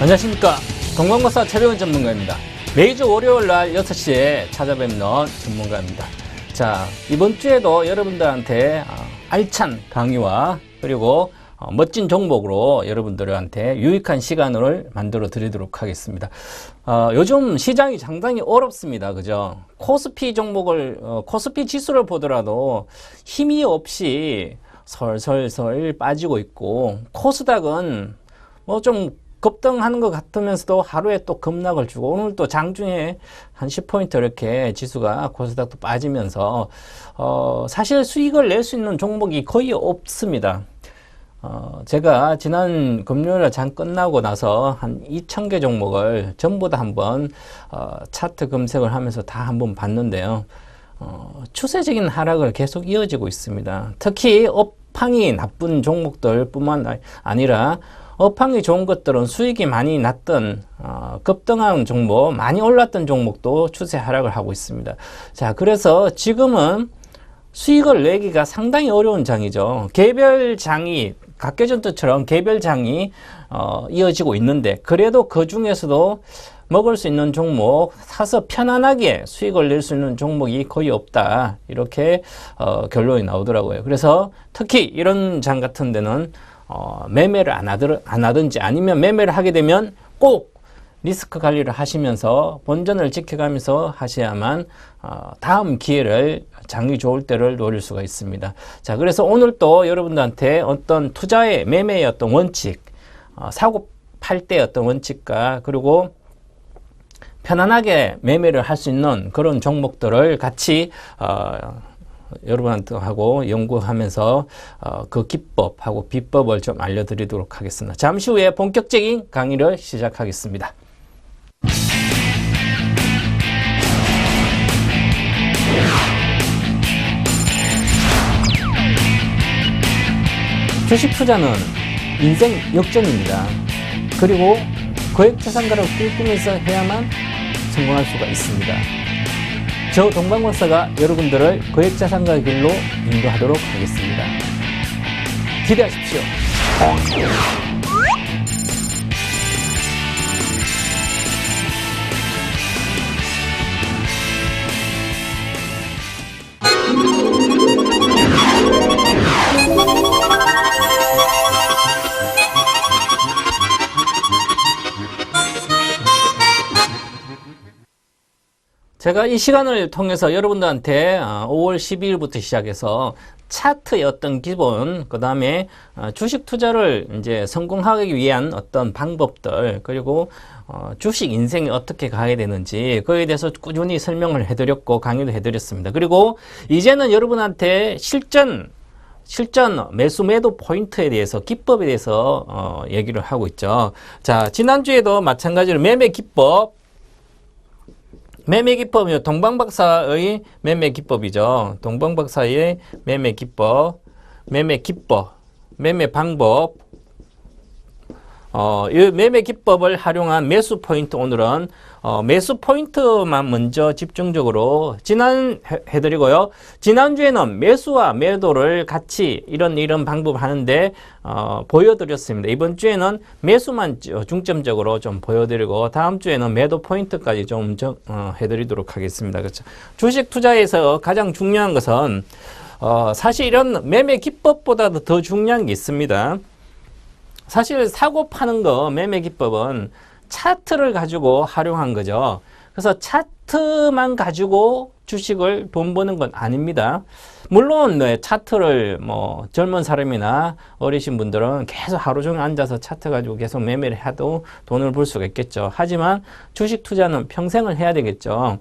안녕하십니까. 동방박사 최병훈 전문가입니다. 매주 월요일날 6시에 찾아뵙는 전문가입니다. 자, 이번 주에도 여러분들한테 알찬 강의와 그리고 멋진 종목으로 여러분들한테 유익한 시간을 만들어 드리도록 하겠습니다. 요즘 시장이 상당히 어렵습니다. 그죠? 코스피 종목을, 코스피 지수를 보더라도 힘이 없이 설설설 빠지고 있고, 코스닥은 뭐 좀 급등하는 것 같으면서도 하루에 또 급락을 주고, 오늘 또 장중에 한 10포인트 이렇게 지수가 코스닥도 빠지면서 사실 수익을 낼 수 있는 종목이 거의 없습니다. 제가 지난 금요일에 장 끝나고 나서 한 2,000개 종목을 전부 다 한번 차트 검색을 하면서 다 한번 봤는데요. 추세적인 하락을 계속 이어지고 있습니다. 특히 업황이 나쁜 종목들 뿐만 아니라 업황이 좋은 것들은 수익이 많이 났던 급등한 종목, 많이 올랐던 종목도 추세 하락을 하고 있습니다. 자, 그래서 지금은 수익을 내기가 상당히 어려운 장이죠. 개별 장이, 각개전투처럼 개별 장이 이어지고 있는데, 그래도 그 중에서도 먹을 수 있는 종목, 사서 편안하게 수익을 낼 수 있는 종목이 거의 없다, 이렇게 결론이 나오더라고요. 그래서 특히 이런 장 같은 데는 매매를 안 하든지, 아니면 매매를 하게 되면 꼭 리스크 관리를 하시면서 본전을 지켜가면서 하셔야만 다음 기회를, 장이 좋을 때를 노릴 수가 있습니다. 자, 그래서 오늘 또 여러분들한테 어떤 투자의, 매매의 어떤 원칙, 사고 팔 때 어떤 원칙과, 그리고 편안하게 매매를 할 수 있는 그런 종목들을 같이 여러분한테 하고 연구하면서 그 기법하고 비법을 좀 알려드리도록 하겠습니다. 잠시 후에 본격적인 강의를 시작하겠습니다. 주식 투자는 인생 역전입니다. 그리고 거액자산가를 꿈꾸면서 해야만 성공할 수가 있습니다. 저 동방박사가 여러분들을 거액자산가의 길로 인도하도록 하겠습니다. 기대하십시오. 제가 이 시간을 통해서 여러분들한테 5월 12일부터 시작해서 차트의 어떤 기본, 그 다음에 주식 투자를 이제 성공하기 위한 어떤 방법들, 그리고 주식 인생이 어떻게 가야 되는지, 그에 대해서 꾸준히 설명을 해드렸고 강의도 해드렸습니다. 그리고 이제는 여러분한테 실전 매수 매도 포인트에 대해서, 기법에 대해서 얘기를 하고 있죠. 자, 지난주에도 마찬가지로 매매 기법이요. 동방박사의 매매 기법이죠. 동방박사의 매매 기법, 매매 방법. 이 매매 기법을 활용한 매수 포인트, 오늘은 매수 포인트만 먼저 집중적으로 해드리고요. 지난주에는 매수와 매도를 같이 이런 방법 하는데 보여드렸습니다. 이번 주에는 매수만 중점적으로 좀 보여드리고, 다음 주에는 매도 포인트까지 좀 해드리도록 하겠습니다. 그렇죠? 주식 투자에서 가장 중요한 것은 사실 이런 매매 기법보다도 더 중요한 게 있습니다. 사실 사고 파는 거, 매매 기법은 차트를 가지고 활용한 거죠. 그래서 차트만 가지고 주식을 돈 버는 건 아닙니다. 물론 차트를 뭐 젊은 사람이나 어리신 분들은 계속 하루 종일 앉아서 차트 가지고 계속 매매를 해도 돈을 벌 수가 있겠죠. 하지만 주식 투자는 평생을 해야 되겠죠.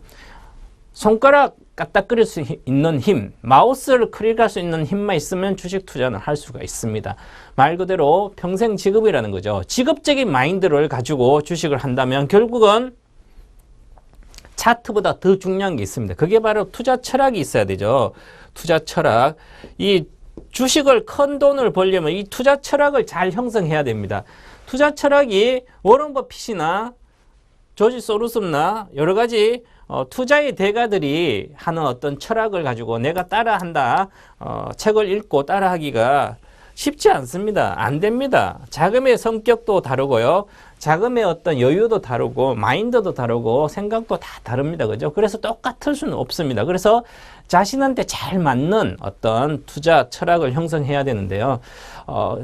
손가락 까딱거릴 수 있는 힘, 마우스를 클릭할 수 있는 힘만 있으면 주식 투자는 할 수가 있습니다. 말 그대로 평생 직업이라는 거죠. 직업적인 마인드를 가지고 주식을 한다면 결국은 차트보다 더 중요한 게 있습니다. 그게 바로 투자 철학이 있어야 되죠. 투자 철학. 이 주식을 큰 돈을 벌려면 이 투자 철학을 잘 형성해야 됩니다. 투자 철학이 워런 버핏이나 조지 소로스나 여러 가지 투자의 대가들이 하는 어떤 철학을 가지고 내가 따라한다, 책을 읽고 따라하기가 쉽지 않습니다. 안 됩니다. 자금의 성격도 다르고요. 자금의 어떤 여유도 다르고 마인드도 다르고 생각도 다 다릅니다. 그죠? 그래서 똑같을 수는 없습니다. 그래서 자신한테 잘 맞는 어떤 투자 철학을 형성해야 되는데요.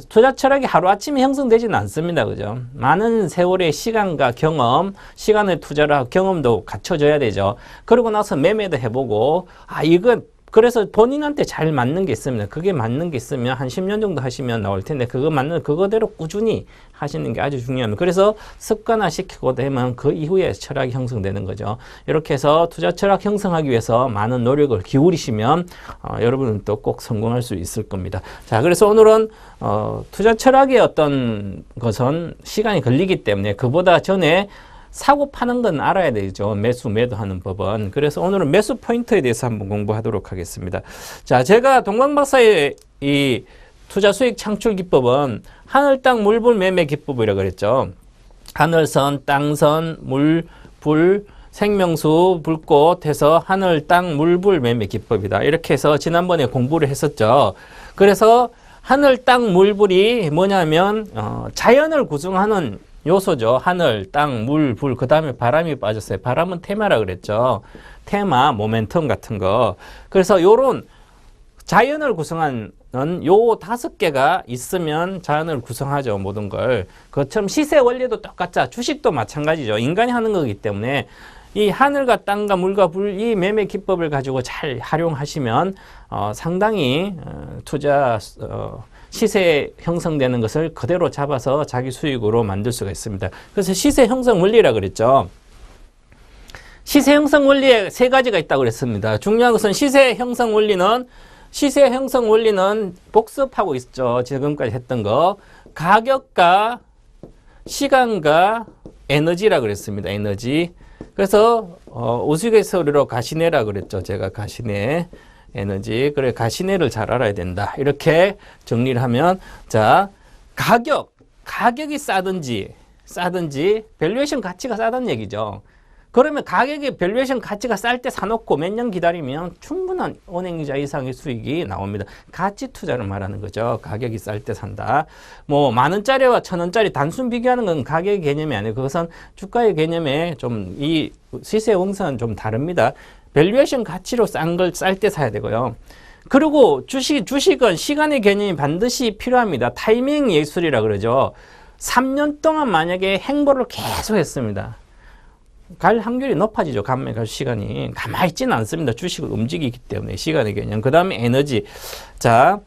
투자 철학이 하루아침에 형성되지는 않습니다. 그죠? 많은 세월의 시간과 경험, 시간을 투자를 하고 경험도 갖춰져야 되죠. 그러고 나서 매매도 해보고, 이건 그래서 본인한테 잘 맞는 게 있습니다. 그게 맞는 게 있으면 한 10년 정도 하시면 나올 텐데 그거 맞는 그거대로 꾸준히 하시는 게 아주 중요합니다. 그래서 습관화 시키고 되면 그 이후에 철학이 형성되는 거죠. 이렇게 해서 투자 철학 형성하기 위해서 많은 노력을 기울이시면 여러분은 또 꼭 성공할 수 있을 겁니다. 자, 그래서 오늘은 투자 철학의 어떤 것은 시간이 걸리기 때문에 그보다 전에 사고 파는 건 알아야 되죠. 매수, 매도하는 법은. 그래서 오늘은 매수 포인트에 대해서 한번 공부하도록 하겠습니다. 자, 제가 동광박사의 이 투자 수익 창출 기법은 하늘, 땅, 물, 불 매매 기법이라고 그랬죠. 하늘선, 땅선, 물, 불, 생명수, 불꽃 해서 하늘, 땅, 물, 불 매매 기법이다. 이렇게 해서 지난번에 공부를 했었죠. 그래서 하늘, 땅, 물, 불이 뭐냐면 자연을 구성하는 요소죠. 하늘, 땅, 물, 불, 그 다음에 바람이 빠졌어요. 바람은 테마라 그랬죠. 테마, 모멘텀 같은 거. 그래서 요런 자연을 구성하는 요 5개가 있으면 자연을 구성하죠. 모든 걸. 그것처럼 시세 원리도 똑같죠. 주식도 마찬가지죠. 인간이 하는 거기 때문에 이 하늘과 땅과 물과 불, 이 매매 기법을 가지고 잘 활용하시면 상당히 투자 시세 형성되는 것을 그대로 잡아서 자기 수익으로 만들 수가 있습니다. 그래서 시세 형성 원리라 그랬죠. 시세 형성 원리에 3가지가 있다고 그랬습니다. 중요한 것은 시세 형성 원리는 복습하고 있죠. 지금까지 했던 거. 가격과 시간과 에너지라 그랬습니다. 에너지. 그래서 우스갯소리로 가시네라 그랬죠. 제가 가시네. 에너지. 그래, 가시네를 잘 알아야 된다. 이렇게 정리를 하면, 자, 가격이 싸든지, 밸류에이션 가치가 싸다는 얘기죠. 그러면 가격이 밸류에이션 가치가 쌀 때 사놓고 몇 년 기다리면 충분한 은행이자 이상의 수익이 나옵니다. 가치 투자를 말하는 거죠. 가격이 쌀 때 산다. 뭐, 10,000원짜리와 1,000원짜리 단순 비교하는 건 가격의 개념이 아니에요. 그것은 주가의 개념에 좀 이 시세 원선은 좀 다릅니다. 밸류에이션 가치로 싼 걸 쌀 때 사야 되고요. 그리고 주식은 시간의 개념이 반드시 필요합니다. 타이밍 예술이라 그러죠. 3년 동안 만약에 행보를 계속 했습니다. 갈 확률이 높아지죠. 갈 시간이. 가만히 있지는 않습니다. 주식을 움직이기 때문에 시간의 개념. 그 다음에 에너지. 자,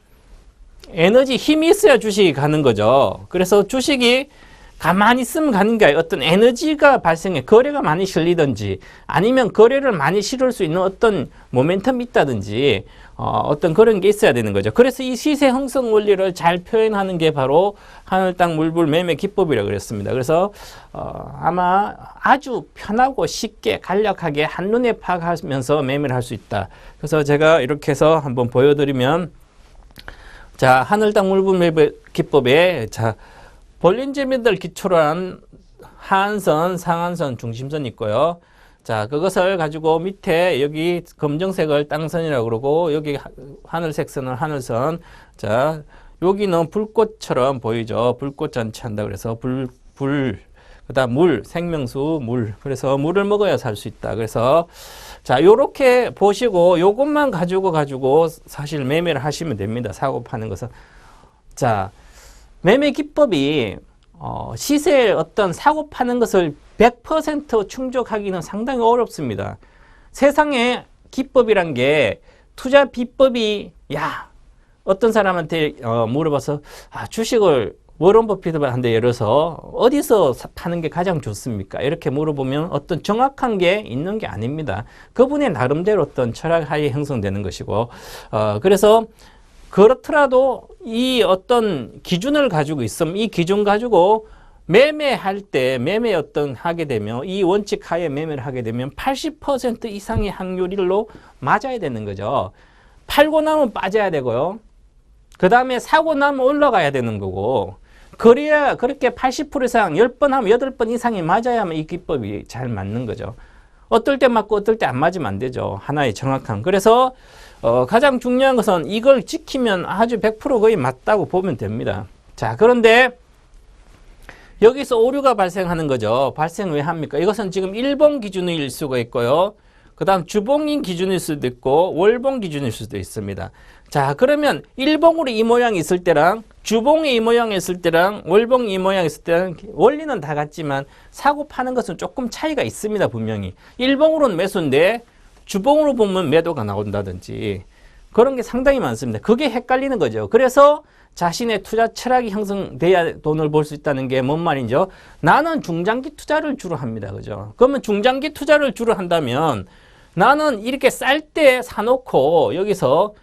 에너지 힘이 있어야 주식이 가는 거죠. 그래서 주식이 가만히 있으면 가는 게 아니라 어떤 에너지가 발생해 거래가 많이 실리든지 아니면 거래를 많이 실을 수 있는 어떤 모멘텀이 있다든지 어떤 그런 게 있어야 되는 거죠. 그래서 이 시세 형성 원리를 잘 표현하는 게 바로 하늘, 땅, 물, 불 매매 기법이라고 그랬습니다. 그래서 아마 아주 편하고 쉽게 간략하게 한눈에 파악하면서 매매를 할 수 있다. 그래서 제가 이렇게 해서 한번 보여드리면, 자, 하늘, 땅, 물, 불 매매 기법에 자 볼린저밴드를 기초로 한 하한선, 상한선, 중심선이 있고요. 자, 그것을 가지고 밑에 여기 검정색을 땅선이라고 그러고 여기 하늘색 선을 하늘선. 자, 여기는 불꽃처럼 보이죠. 불꽃 잔치 한다 그래서 그다음 물, 생명수, 물. 그래서 물을 먹어야 살 수 있다. 그래서 자, 요렇게 보시고 요것만 가지고 사실 매매를 하시면 됩니다. 사고 파는 것은. 자, 매매 기법이 시세에 어떤 사고 파는 것을 100% 충족하기는 상당히 어렵습니다. 세상에 기법이란 게 투자 비법이 어떤 사람한테 물어봐서 주식을 워런 버핏한테 열어서 어디서 파는 게 가장 좋습니까? 이렇게 물어보면 어떤 정확한 게 있는 게 아닙니다. 그분의 나름대로 어떤 철학하에 형성되는 것이고 그래서 그렇더라도 이 어떤 기준을 가지고 있으면 이 기준 가지고 매매할 때 하게 되면 이 원칙 하에 매매를 하게 되면 80% 이상의 확률로 맞아야 되는 거죠. 팔고 나면 빠져야 되고요. 그 다음에 사고 나면 올라가야 되는 거고 그래야 그렇게 80% 이상 10번 하면 8번 이상이 맞아야만 이 기법이 잘 맞는 거죠. 어떨 때 맞고 어떨 때 안 맞으면 안 되죠. 하나의 정확한. 그래서 가장 중요한 것은 이걸 지키면 아주 100% 거의 맞다고 보면 됩니다. 자, 그런데 여기서 오류가 발생하는 거죠. 발생 왜 합니까? 이것은 지금 일봉 기준일 수가 있고요. 그 다음 주봉인 기준일 수도 있고 월봉 기준일 수도 있습니다. 자, 그러면 일봉으로 이 모양이 있을 때랑 주봉이 이 모양이 있을 때랑 월봉이 이 모양이 있을 때랑 원리는 다 같지만 사고 파는 것은 조금 차이가 있습니다. 분명히. 일봉으로는 매수인데 주봉으로 보면 매도가 나온다든지 그런 게 상당히 많습니다. 그게 헷갈리는 거죠. 그래서 자신의 투자 철학이 형성돼야 돈을 벌 수 있다는 게 뭔 말이죠? 나는 중장기 투자를 주로 합니다. 그죠? 그러면 중장기 투자를 주로 한다면 나는 이렇게 쌀 때 사놓고 여기서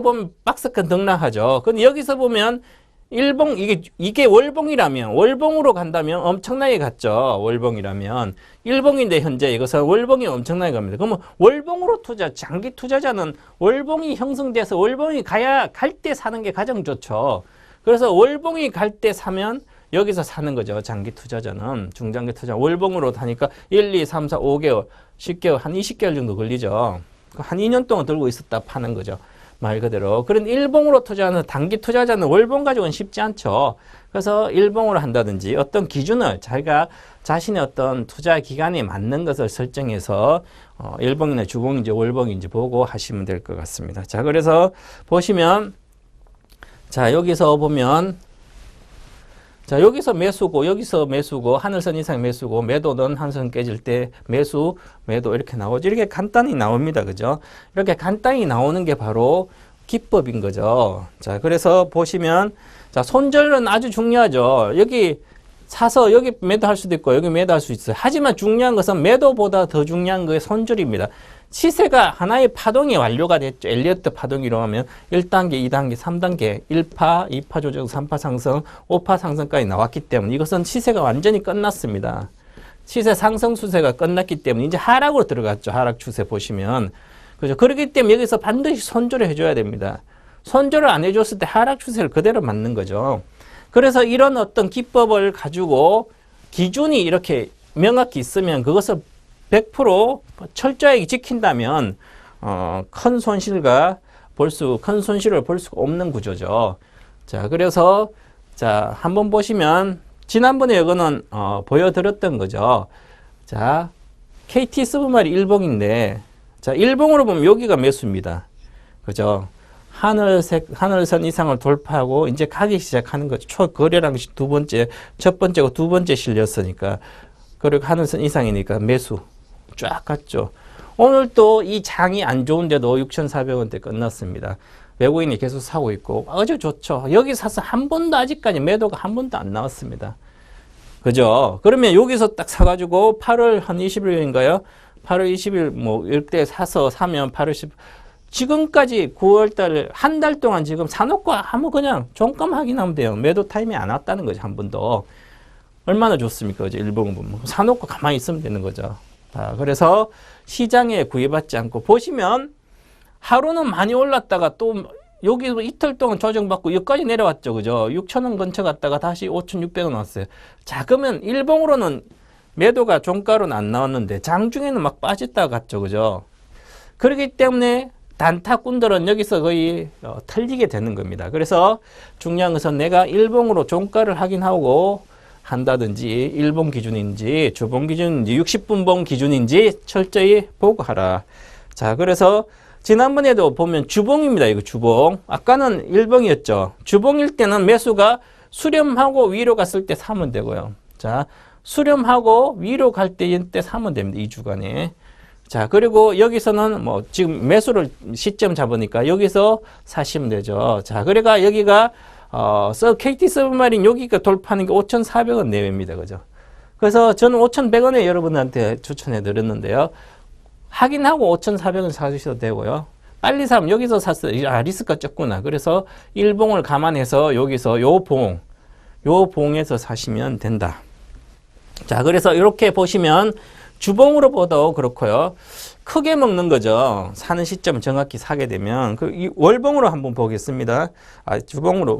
보면 박스권 등락하죠. 근데 여기서 보면 일봉, 이게 월봉이라면, 월봉으로 간다면 엄청나게 갔죠. 월봉이라면. 일봉인데 현재 이것은 월봉이 엄청나게 갑니다. 그러면 월봉으로 장기 투자자는 월봉이 형성돼서 월봉이 갈 때 사는 게 가장 좋죠. 그래서 월봉이 갈 때 사면 여기서 사는 거죠. 장기 투자자는. 중장기 투자. 월봉으로 하니까 1, 2, 3, 4, 5개월, 10개월, 한 20개월 정도 걸리죠. 한 2년 동안 들고 있었다 파는 거죠. 말 그대로. 그런 일봉으로 투자하는 단기 투자자는 월봉 가지고는 쉽지 않죠. 그래서 일봉으로 한다든지 어떤 기준을 자기가 자신의 어떤 투자 기간에 맞는 것을 설정해서 일봉이나 주봉인지 월봉인지 보고 하시면 될 것 같습니다. 자, 그래서 보시면 자, 여기서 보면 자, 여기서 매수고 여기서 매수고 하늘선 이상 매수고 매도는 한선 깨질 때 매수 매도 이렇게 나오죠. 이렇게 간단히 나옵니다. 그죠? 이렇게 간단히 나오는 게 바로 기법인 거죠. 자, 그래서 보시면 자, 손절은 아주 중요하죠. 여기 사서 여기 매도할 수도 있고 여기 매도할 수 있어요. 하지만 중요한 것은 매도보다 더 중요한 것이 손절입니다. 시세가 하나의 파동이 완료가 됐죠. 엘리어트 파동이라고 하면 1단계, 2단계, 3단계, 1파, 2파 조정, 3파 상승, 5파 상승까지 나왔기 때문에 이것은 시세가 완전히 끝났습니다. 시세 상승 추세가 끝났기 때문에 이제 하락으로 들어갔죠. 하락 추세 보시면. 그죠? 그렇기 때문에 여기서 반드시 손절을 해줘야 됩니다. 손절을 안 해줬을 때 하락 추세를 그대로 맞는 거죠. 그래서 이런 어떤 기법을 가지고 기준이 이렇게 명확히 있으면 그것을 100% 철저하게 지킨다면 큰 손실을 볼 수가 없는 구조죠. 자, 그래서 자, 한번 보시면 지난번에 이거는 보여드렸던 거죠. 자, KT 서브마리 일봉인데 자, 일봉으로 보면 여기가 매수입니다. 그죠? 하늘선 이상을 돌파하고 이제 가기 시작하는 거죠. 초거래량 첫 번째고 두 번째 실렸으니까 그리고 하늘선 이상이니까 매수 쫙 갔죠. 오늘 또 이 장이 안 좋은데도 6,400원대 끝났습니다. 외국인이 계속 사고 있고 아주 좋죠. 여기 사서 한 번도 아직까지 매도가 한 번도 안 나왔습니다. 그죠? 그러면 여기서 딱 사가지고 8월 한 20일인가요? 8월 20일 뭐 이때 사면 8월 10일 지금까지 9월달 한 달 동안 지금 사놓고 한번 그냥 종가 확인하면 돼요. 매도 타임이 안 왔다는 거죠. 한 번도. 얼마나 좋습니까? 그죠? 일봉 보면. 사놓고 가만히 있으면 되는 거죠. 그래서 시장에 구애받지 않고 보시면 하루는 많이 올랐다가 또 여기 이틀 동안 조정받고 여기까지 내려왔죠. 그죠? 6,000원 근처 갔다가 다시 5,600원 왔어요. 자, 그러면 일봉으로는 매도가 종가로는 안 나왔는데 장중에는 막 빠졌다 갔죠. 그죠? 그렇기 때문에 단타꾼들은 여기서 거의 털리게 되는 겁니다. 그래서 중요한 것은 내가 일봉으로 종가를 확인하고 한다든지 일봉 기준인지 주봉 기준인지 60분봉 기준인지 철저히 보고 하라. 자, 그래서 지난번에도 보면 주봉입니다. 이거 주봉. 아까는 일봉이었죠. 주봉일 때는 매수가 수렴하고 위로 갔을 때 사면 되고요. 자, 수렴하고 위로 갈 때 이때 사면 됩니다. 이 주간에. 자, 그리고 여기서는 뭐 지금 매수를 시점 잡으니까 여기서 사시면 되죠. 자, 그러니까 여기가 KT 서브마린 여기가 돌파하는 게 5,400원 내외입니다. 그죠? 그래서 저는 5,100원에 여러분한테 추천해 드렸는데요. 확인하고 5,400원 사주셔도 되고요. 빨리 사면 여기서 샀어요. 아, 리스크가 적구나. 그래서 일봉을 감안해서 여기서 요 봉에서 사시면 된다. 자, 그래서 이렇게 보시면 주봉으로 봐도 그렇고요. 크게 먹는 거죠. 사는 시점 정확히 사게 되면. 이 월봉으로 한번 보겠습니다.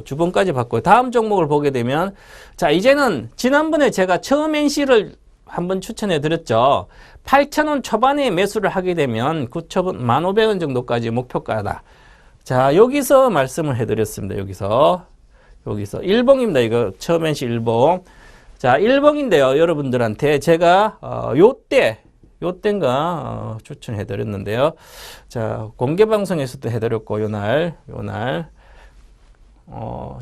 주봉까지 봤고요. 다음 종목을 보게 되면 자, 이제는 지난번에 제가 처음 NC를 한번 추천해 드렸죠. 8,000원 초반에 매수를 하게 되면 9,000원, 1,500원 정도까지 목표가다. 자, 여기서 말씀을 해 드렸습니다. 여기서 일봉입니다. 이거 처음엔시 일봉. 자, 일봉인데요. 여러분들한테 제가 요때인가 추천해 드렸는데요. 자, 공개 방송에서도 해 드렸고 요날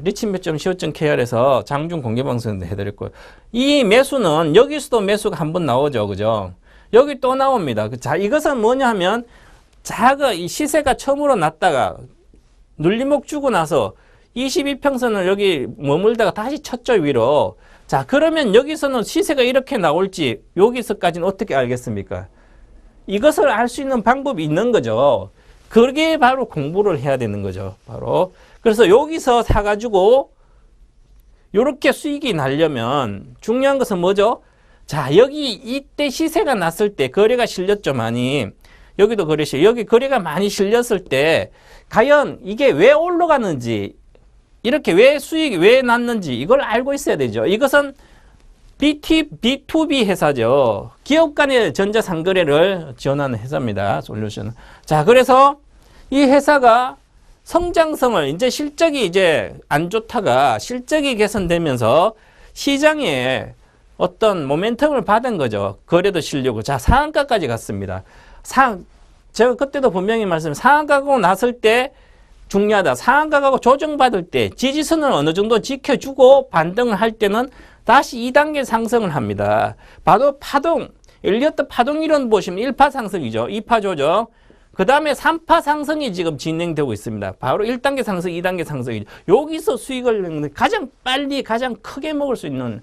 리치몇.co.kr에서 장중 공개 방송도 해드렸고요. 이 매수는 여기서도 매수가 한번 나오죠, 그죠? 여기 또 나옵니다. 자, 이것은 뭐냐 하면 이 시세가 처음으로 났다가 눌림목 주고 나서 22평선을 여기 머물다가 다시 쳤죠, 위로. 자, 그러면 여기서는 시세가 이렇게 나올지 여기서까지는 어떻게 알겠습니까? 이것을 알 수 있는 방법이 있는 거죠. 그게 바로 공부를 해야 되는 거죠, 바로. 그래서 여기서 사가지고 이렇게 수익이 나려면 중요한 것은 뭐죠? 자, 여기 이때 시세가 났을 때 거래가 실렸죠, 많이. 여기도 거래시 여기 거래가 많이 실렸을 때 과연 이게 왜 올라가는지, 이렇게 왜 수익이 왜 났는지 이걸 알고 있어야 되죠. 이것은 B2B 회사죠. 기업 간의 전자상거래를 지원하는 회사입니다. 솔루션. 자, 그래서 이 회사가 성장성을 이제 실적이 이제 안 좋다가 실적이 개선되면서 시장에 어떤 모멘텀을 받은 거죠. 거래도 실려고. 자, 상한가까지 갔습니다. 제가 그때도 분명히 상한가 가고 났을 때 중요하다. 상한가 가고 조정받을 때 지지선을 어느 정도 지켜주고 반등을 할 때는 다시 2단계 상승을 합니다. 바로 엘리어트 파동 이론 보시면 1파 상승이죠. 2파 조정. 그 다음에 3파 상승이 지금 진행되고 있습니다. 바로 1단계 상승, 2단계 상승이죠. 여기서 수익을 가장 빨리, 가장 크게 먹을 수 있는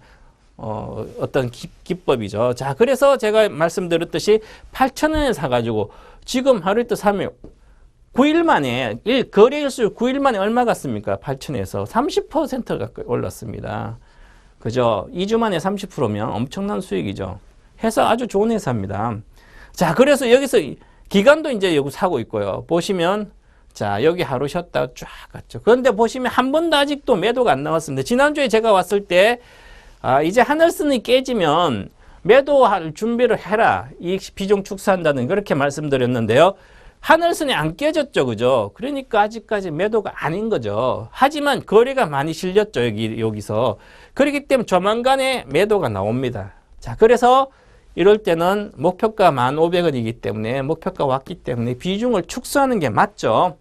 어떤 기법이죠. 자, 그래서 제가 말씀드렸듯이 8,000원에 사가지고 지금 하루 이틀 3일, 9일 만에, 거래일수 9일 만에 얼마 갔습니까? 8,000원에서 30% 가까이 올랐습니다. 그죠? 2주 만에 30%면 엄청난 수익이죠. 회사 아주 좋은 회사입니다. 자, 그래서 여기서 기간도 이제 여기 사고 있고요. 보시면, 자, 여기 하루 쉬었다가 쫙 갔죠. 그런데 보시면 한 번도 아직도 매도가 안 나왔습니다. 지난주에 제가 왔을 때, 이제 하늘선이 깨지면 매도할 준비를 해라. 이 비중 축소한다는 그렇게 말씀드렸는데요. 하늘선이 안 깨졌죠, 그죠? 그러니까 아직까지 매도가 아닌 거죠. 하지만 거래가 많이 실렸죠, 여기서. 그렇기 때문에 조만간에 매도가 나옵니다. 자, 그래서 이럴 때는 목표가 1,500원이기 때문에 목표가 왔기 때문에 비중을 축소하는 게 맞죠.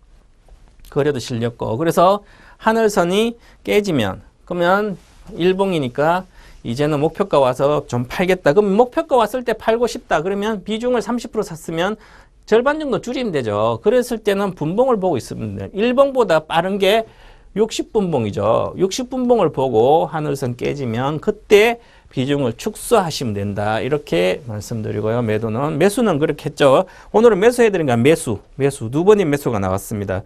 거래도 실렸고. 그래서 하늘선이 깨지면, 그러면 일봉이니까 이제는 목표가 와서 좀 팔겠다. 그럼 목표가 왔을 때 팔고 싶다. 그러면 비중을 30% 샀으면 절반 정도 줄이면 되죠. 그랬을 때는 분봉을 보고 있습니다. 일봉보다 빠른 게 60분봉이죠. 60분봉을 보고 하늘선 깨지면 그때 비중을 축소하시면 된다. 이렇게 말씀드리고요. 매수는 그렇게 했죠. 오늘은 매수해드린 매수 두 번의 매수가 나왔습니다.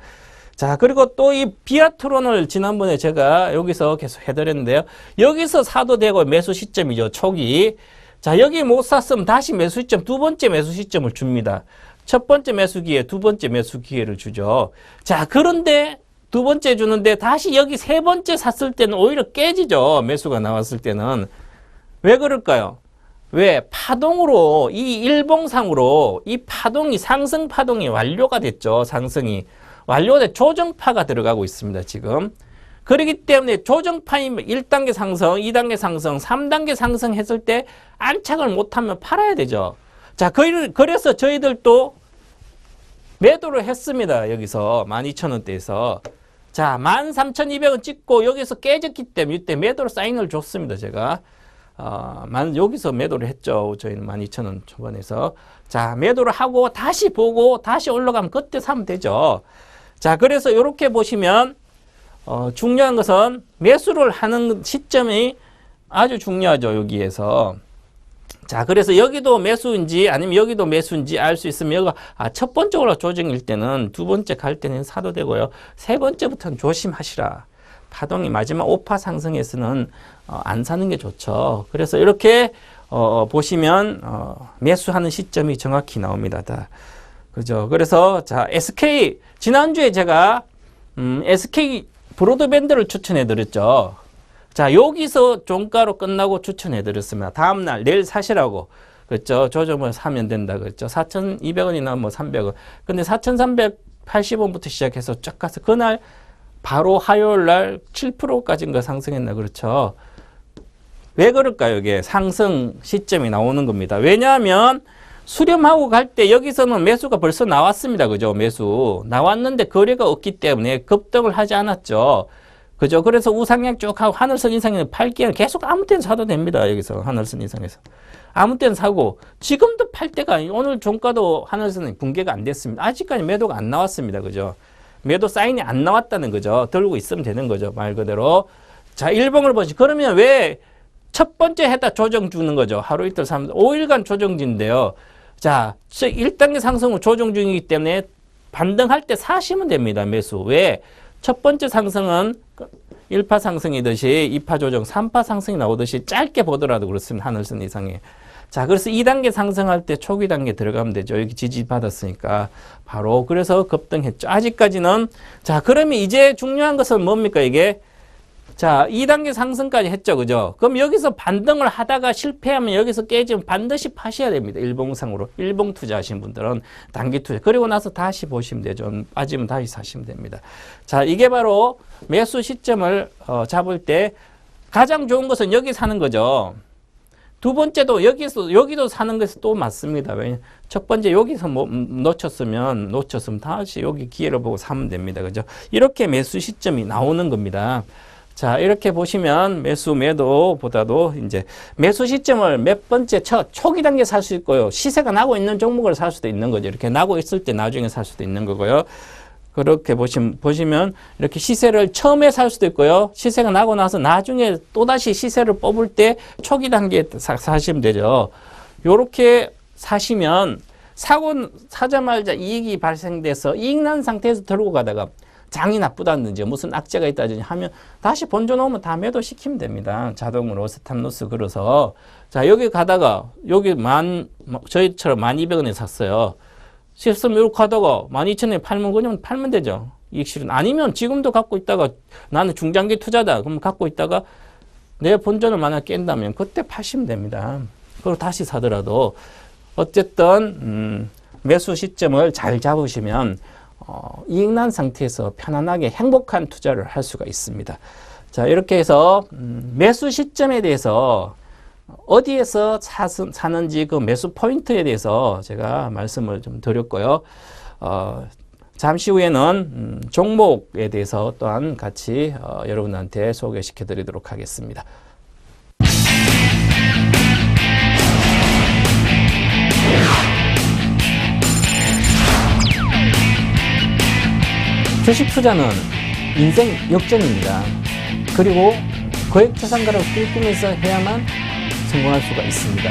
자, 그리고 또 이 비아트론을 지난번에 제가 여기서 계속 해드렸는데요. 여기서 사도 되고 매수 시점이죠. 초기. 자, 여기 못 샀으면 다시 매수 시점, 두 번째 매수 시점을 줍니다. 첫 번째 매수 기회, 두 번째 매수 기회를 주죠. 자, 그런데 두 번째 주는데 다시 여기 세 번째 샀을 때는 오히려 깨지죠. 매수가 나왔을 때는. 왜 그럴까요? 왜? 파동으로, 이 일봉상으로 이 파동이, 상승 파동이 완료가 됐죠. 상승이. 완료가 돼 조정파가 들어가고 있습니다. 지금. 그렇기 때문에 조정파인 1단계 상승, 2단계 상승, 3단계 상승했을 때 안착을 못하면 팔아야 되죠. 자, 그래서 저희들도 매도를 했습니다. 여기서 12,000원대에서. 자, 13,200원 찍고 여기서 깨졌기 때문에 이때 매도로 사인을 줬습니다. 제가. 여기서 매도를 했죠. 저희는 12,000원 초반에서. 자, 매도를 하고 다시 보고 다시 올라가면 그때 사면 되죠. 자, 그래서 이렇게 보시면 중요한 것은 매수를 하는 시점이 아주 중요하죠. 여기에서. 자, 그래서 여기도 매수인지 아니면 여기도 매수인지 알 수 있으면 여기가 첫 번째로 조정일 때는 두 번째 갈 때는 사도 되고요. 세 번째부터는 조심하시라. 파동이 마지막 5파 상승에서는 안 사는 게 좋죠. 그래서 이렇게 보시면 매수하는 시점이 정확히 나옵니다. 다. 그죠? 그래서 자, SK 지난주에 제가 SK 브로드밴드를 추천해 드렸죠. 자, 여기서 종가로 끝나고 추천해 드렸습니다. 다음날 내일 사시라고. 그렇죠. 조정을 사면 된다. 그렇죠. 4,200원이나 뭐 300원. 근데 4,380원부터 시작해서 쫙 가서 그날 바로 화요일 날 7%까지인가 상승했나. 그렇죠. 왜 그럴까요? 이게 상승 시점이 나오는 겁니다. 왜냐하면 수렴하고 갈 때 여기서는 매수가 벌써 나왔습니다. 그죠? 매수. 나왔는데 거래가 없기 때문에 급등을 하지 않았죠. 그죠? 그래서 우상향 쭉 하고 하늘선 이상에는 팔기에는 계속 아무 때나 사도 됩니다. 여기서 하늘선 이상에서. 아무 때나 사고 지금도 팔 때가 오늘 종가도 하늘선이 붕괴가 안 됐습니다. 아직까지 매도가 안 나왔습니다. 그죠? 매도 사인이 안 나왔다는 거죠. 들고 있으면 되는 거죠. 말 그대로. 자, 일봉을 보시. 그러면 왜 첫 번째 했다 조정 주는 거죠. 하루 이틀 3일 5일간 조정진인데요. 자, 1단계 상승을 조정 중이기 때문에 반등할 때 사시면 됩니다. 매수. 왜? 첫 번째 상승은 1파 상승이듯이 2파 조정, 3파 상승이 나오듯이 짧게 보더라도 그렇습니다. 하늘선 이상에. 자, 그래서 2단계 상승할 때 초기 단계 들어가면 되죠. 여기 지지 받았으니까 바로. 그래서 급등했죠. 아직까지는. 자, 그러면 이제 중요한 것은 뭡니까 이게? 자, 2단계 상승까지 했죠. 그죠? 그럼 여기서 반등을 하다가 실패하면 여기서 깨지면 반드시 파셔야 됩니다. 일봉상으로. 일봉 투자하신 분들은 단기 투자. 그리고 나서 다시 보시면 되죠. 빠지면 다시 사시면 됩니다. 자, 이게 바로 매수 시점을 잡을 때 가장 좋은 것은 여기 사는 거죠. 두 번째도 여기도 사는 것이 또 맞습니다. 왜냐면 첫 번째 여기서 뭐 놓쳤으면 다시 여기 기회를 보고 사면 됩니다. 그죠? 이렇게 매수 시점이 나오는 겁니다. 자, 이렇게 보시면 매수 매도보다도 이제 매수 시점을 몇 번째 초기 단계 살 수 있고요. 시세가 나고 있는 종목을 살 수도 있는 거죠. 이렇게 나고 있을 때 나중에 살 수도 있는 거고요. 그렇게 보시면 이렇게 시세를 처음에 살 수도 있고요. 시세가 나고 나서 나중에 또다시 시세를 뽑을 때 초기 단계에 사시면 되죠. 요렇게 사시면 사자마자 이익이 발생돼서 이익 난 상태에서 들고 가다가 장이 나쁘다든지 무슨 악재가 있다든지 하면 다시 번져 놓으면 다 매도시키면 됩니다. 자동으로 스탑로스 걸어서. 자, 여기 가다가 여기 저희처럼 12,000원에 샀어요. 실습 이렇게 하다가 12,000원에 팔면 되죠. 이익 실현. 아니면 지금도 갖고 있다가 나는 중장기 투자다. 그럼 갖고 있다가 내 본전을 만약 깬다면 그때 파시면 됩니다. 그리고 다시 사더라도 어쨌든 매수 시점을 잘 잡으시면 이익 난 상태에서 편안하게 행복한 투자를 할 수가 있습니다. 자, 이렇게 해서 매수 시점에 대해서 어디에서 사는지 그 매수 포인트에 대해서 제가 말씀을 좀 드렸고요. 잠시 후에는 종목에 대해서 또한 같이 여러분한테 소개시켜 드리도록 하겠습니다. 주식 투자는 인생 역전입니다. 그리고 거액자산가를 꿈꾸면서 해야만 성공할 수가 있습니다.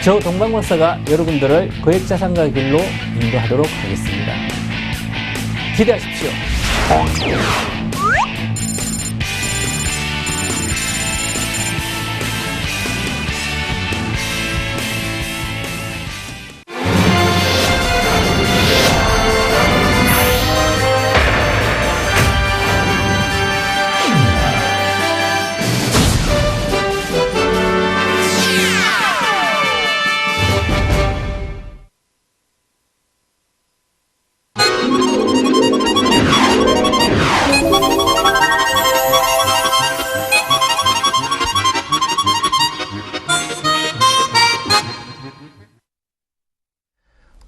저 동방박사가 여러분들을 거액자산가 길로 인도하도록 하겠습니다. 기대하십시오.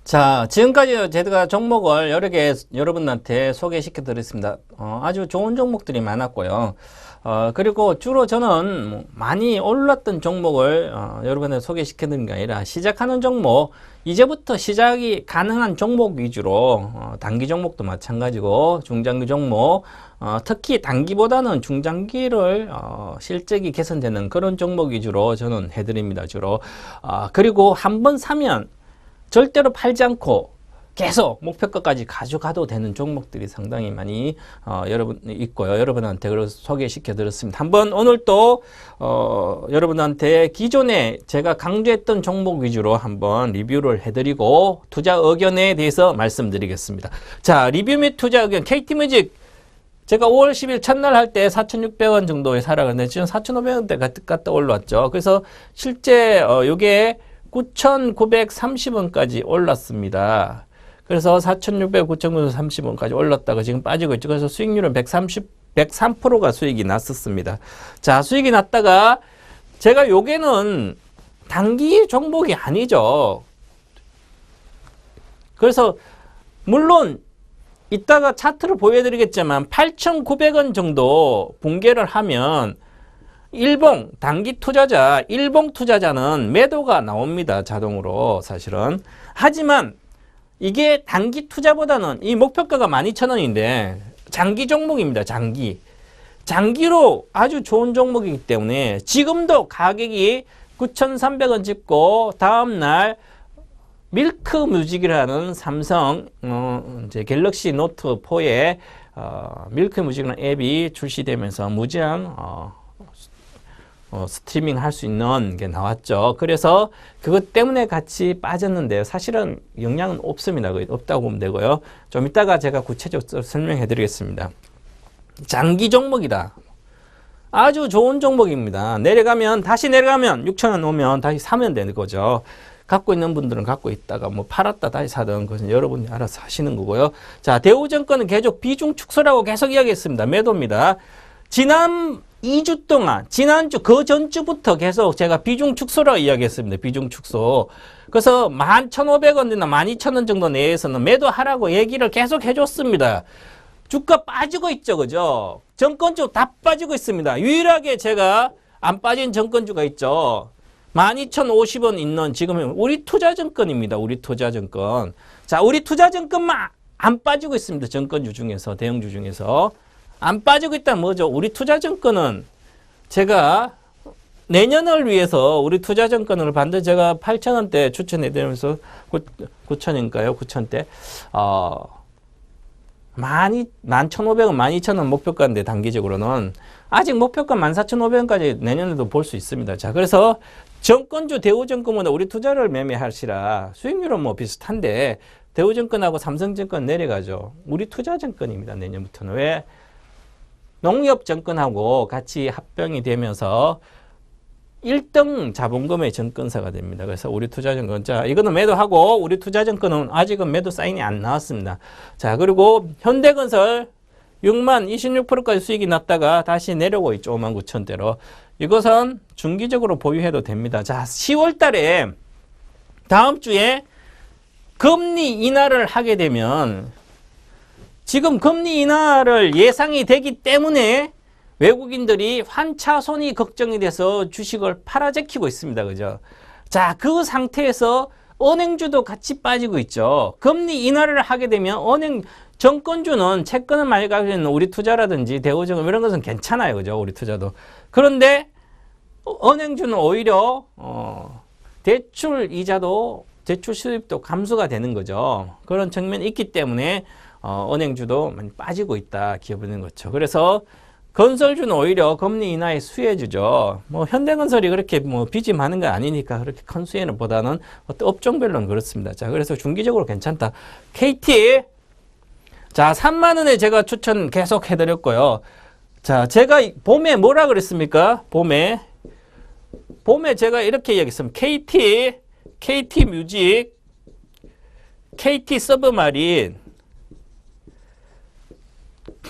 자, 지금까지 제가 종목을 여러 개 여러분한테 소개시켜 드렸습니다. 아주 좋은 종목들이 많았고요. 그리고 주로 저는 많이 올랐던 종목을 여러분한테 소개시켜 드린 게 아니라 시작하는 종목, 이제부터 시작이 가능한 종목 위주로 단기 종목도 마찬가지고 중장기 종목, 특히 단기보다는 중장기를 실적이 개선되는 그런 종목 위주로 저는 해드립니다. 주로. 그리고 한번 사면 절대로 팔지 않고 계속 목표가까지 가져가도 되는 종목들이 상당히 많이 여러분 있고요. 여러분한테 소개시켜 드렸습니다. 한번 오늘 또 여러분한테 기존에 제가 강조했던 종목 위주로 한번 리뷰를 해드리고 투자 의견에 대해서 말씀드리겠습니다. 자, 리뷰 및 투자 의견 KT뮤직 제가 5월 10일 첫날 할 때 4,600원 정도에 사라 그랬는데 지금 4,500원대 갔다 올라왔죠. 그래서 실제 요게 9,930원까지 올랐습니다. 그래서 4,600, 9,930원까지 올랐다가 지금 빠지고 있죠. 그래서 수익률은 103%가 수익이 났었습니다. 자, 수익이 났다가 제가 요게는 단기 종목이 아니죠. 그래서 물론 이따가 차트를 보여드리겠지만 8,900원 정도 붕괴를 하면 일봉 단기 투자자, 일봉 투자자는 매도가 나옵니다. 자동으로 사실은. 하지만 이게 단기 투자보다는 이 목표가가 12,000원인데 장기 종목입니다. 장기로 아주 좋은 종목이기 때문에 지금도 가격이 9,300원 찍고 다음날 밀크 뮤직이라는 삼성 이제 갤럭시 노트 4에 밀크 뮤직이라는 앱이 출시되면서 무제한 스트리밍 할 수 있는 게 나왔죠. 그래서 그것 때문에 같이 빠졌는데요. 사실은 영향은 없습니다. 없다고 보면 되고요. 좀 이따가 제가 구체적으로 설명해 드리겠습니다. 장기 종목이다. 아주 좋은 종목입니다. 다시 내려가면 6,000원 오면 다시 사면 되는 거죠. 갖고 있는 분들은 갖고 있다가 뭐 팔았다 다시 사든 그것은 여러분이 알아서 하시는 거고요. 자, 대우증권은 계속 비중 축소라고 계속 이야기했습니다. 매도입니다. 지난 2주 동안, 지난주, 그 전주부터 계속 제가 비중 축소라고 이야기했습니다. 비중 축소. 그래서 11,500원이나 12,000원 정도 내에서는 매도하라고 얘기를 계속 해줬습니다. 주가 빠지고 있죠. 그죠? 정권주 다 빠지고 있습니다. 유일하게 제가 안 빠진 정권주가 있죠. 12,050원 있는 지금 우리투자증권입니다. 우리투자증권. 자, 우리투자증권만 안 빠지고 있습니다. 정권주 중에서, 대형주 중에서. 안 빠지고 있다면 뭐죠? 우리투자증권은 제가 내년을 위해서 우리투자증권을 반드시 제가 8,000원대 추천해드리면서 9,000인가요? 9,000대. 11,500원, 12,000원 목표가인데 단기적으로는 아직 목표가 14,500원까지 내년에도 볼 수 있습니다. 자, 그래서 정권주 대우증권보다 우리 투자를 매매하시라. 수익률은 뭐 비슷한데 대우증권하고 삼성증권 내려가죠. 우리 투자증권입니다. 내년부터는. 왜? 농협증권하고 같이 합병이 되면서 1등 자본금의 증권사가 됩니다. 그래서 우리 투자증권. 자, 이거는 매도하고 우리 투자증권은 아직은 매도 사인이 안 나왔습니다. 자, 그리고 현대건설 6만 26%까지 수익이 났다가 다시 내려오고 있죠. 59,000대로. 이것은 중기적으로 보유해도 됩니다. 자, 10월 달에 다음 주에 금리 인하를 하게 되면 지금 금리 인하를 예상이 되기 때문에 외국인들이 환차손이 걱정이 돼서 주식을 팔아제키고 있습니다. 그죠? 자, 그 상태에서 은행주도 같이 빠지고 있죠. 금리 인하를 하게 되면 정권주는 채권을 많이 가지고 있는 우리 투자라든지 대우증권 이런 것은 괜찮아요. 그죠? 우리 투자도. 그런데 은행주는 오히려 대출 이자도 대출 수입도 감소가 되는 거죠. 그런 측면이 있기 때문에 은행주도 많이 빠지고 있다. 기업은행 거죠. 그래서 건설주는 오히려 금리 인하의 수혜주죠. 뭐 현대건설이 그렇게 뭐 빚이 많은 건 아니니까 그렇게 큰 수혜는 보다는 어떤 업종별로는 그렇습니다. 자, 그래서 중기적으로 괜찮다. KT 자, 3만 원에 제가 추천 계속 해드렸고요. 자, 제가 봄에 뭐라 그랬습니까? 봄에 제가 이렇게 얘기했습니다. KT 뮤직, KT 서브마린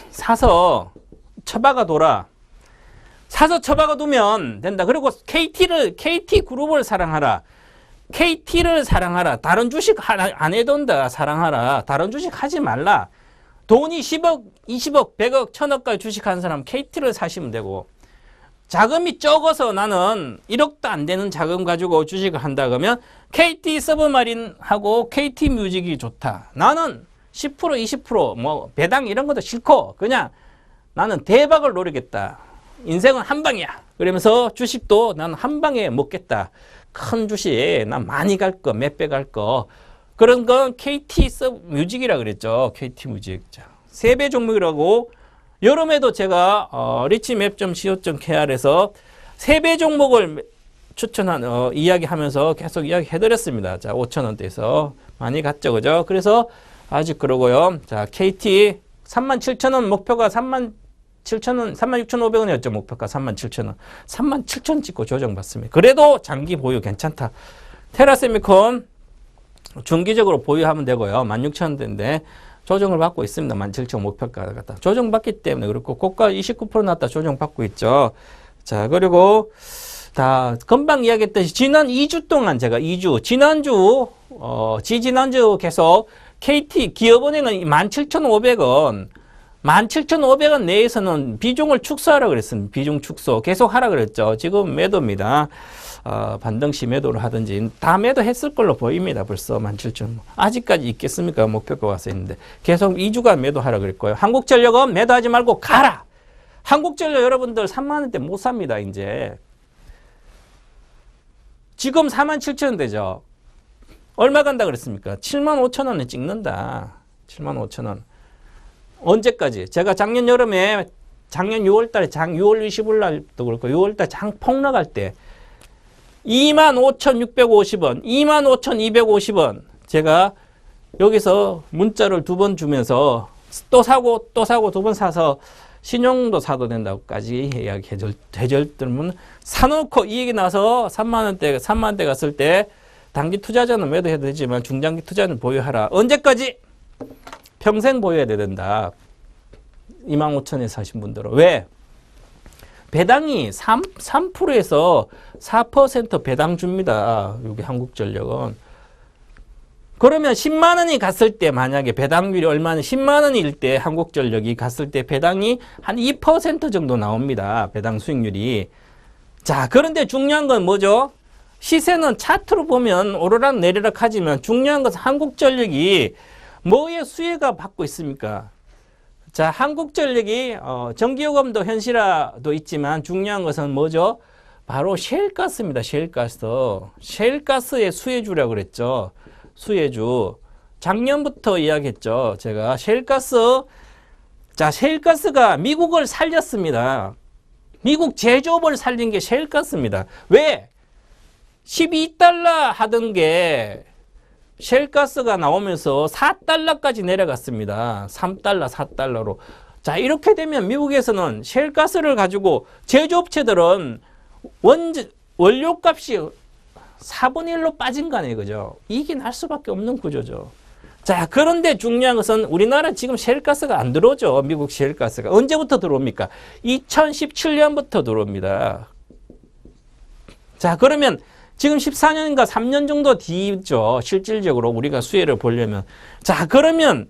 사서 처박아 둬라. 사서 처박아 두면 된다. 그리고 KT 그룹을 사랑하라. KT를 사랑하라. 다른 주식 안 해둔다. 사랑하라. 다른 주식 하지 말라. 돈이 10억, 20억, 100억, 1000억까지 주식하는 사람 KT를 사시면 되고, 자금이 적어서 나는 1억도 안 되는 자금 가지고 주식을 한다 그러면 KT 서브마린하고 KT 뮤직이 좋다. 나는 10%, 20% 뭐 배당 이런 것도 싫고 그냥 나는 대박을 노리겠다. 인생은 한 방이야. 그러면서 주식도 나는 한 방에 먹겠다. 큰 주식 난 많이 갈 거, 몇 배 갈 거. 그런 건 KT 뮤직이라 그랬죠. KT 뮤직. 자, 3배 종목이라고 여름에도 제가 richmap.co.kr에서 3배 종목을 이야기하면서 계속 이야기해드렸습니다. 자, 5,000원대에서 많이 갔죠. 그죠? 그래서 아직 그러고요. 자, KT 37,000원 목표가 37,000원, 36,500원이었죠. 목표가 37,000원. 37,000원 찍고 조정받습니다. 그래도 장기 보유 괜찮다. 테라세미콘 중기적으로 보유하면 되고요. 16,000원대인데 조정을 받고 있습니다. 17,000원 목표가 갖다 조정받기 때문에 그렇고 고가 29% 났다 조정받고 있죠. 자, 그리고 다 금방 이야기했듯이 지난 2주 동안 제가 지난주 지난주 계속 KT 기업은행은 17,500원 17,500원 내에서는 비중을 축소하라 그랬습니다. 비중 축소 계속 하라 그랬죠. 지금 매도입니다. 반등시 매도를 하든지 다 매도했을 걸로 보입니다. 벌써 17,000원. 아직까지 있겠습니까? 목표가 와서 있는데 계속 2주간 매도하라 그랬고요. 한국전력은 매도하지 말고 가라. 한국전력 여러분들 3만 원대 못 삽니다. 이제 지금 47,000원대죠. 얼마 간다 그랬습니까? 75,000원에 찍는다. 75,000원. 언제까지? 제가 작년 여름에 작년 6월달에 6월 25일 날도 그렇고 6월달 장 폭락할 때 25,650원, 25,250원 제가 여기서 문자를 2번 주면서 또 사고 두 번 사서 신용도 사도 된다고까지 이야기 해줬더니 사놓고 이익이 나서 3만원대 갔을 때 단기 투자자는 매도해도 되지만 중장기 투자는 보유하라. 언제까지? 평생 보유해야 된다. 25,000원에 사신 분들은. 왜? 배당이 3%에서 4% 배당 줍니다. 여기 한국전력은. 그러면 10만 원이 갔을 때 만약에 배당률이 얼마나 10만 원일 때 한국전력이 갔을 때 배당이 한 2% 정도 나옵니다. 배당 수익률이. 자, 그런데 중요한 건 뭐죠? 시세는 차트로 보면 오르락 내리락 하지만 중요한 것은 한국전력이 뭐의 수혜가 받고 있습니까? 자, 한국전력이 전기요금도 현실화도 있지만 중요한 것은 뭐죠? 바로 셰일가스입니다. 셰일가스. 셰일가스의 수혜주라고 그랬죠. 수혜주. 작년부터 이야기했죠. 제가 셰일가스. 자, 셰일가스가 미국을 살렸습니다. 미국 제조업을 살린 게 셰일가스입니다. 왜? 12달러 하던 게 셰일가스가 나오면서 4달러까지 내려갔습니다. 3달러, 4달러로. 자, 이렇게 되면 미국에서는 셰일가스를 가지고 제조업체들은 원료값이 4분의 1로 빠진 거 아니에요. 그죠? 이익이 날 수밖에 없는 구조죠. 자, 그런데 중요한 것은 우리나라 지금 셰일가스가 안 들어오죠. 미국 셰일가스가. 언제부터 들어옵니까? 2017년부터 들어옵니다. 자, 그러면 지금 14년인가 3년 정도 뒤죠. 실질적으로 우리가 수혜를 보려면. 자, 그러면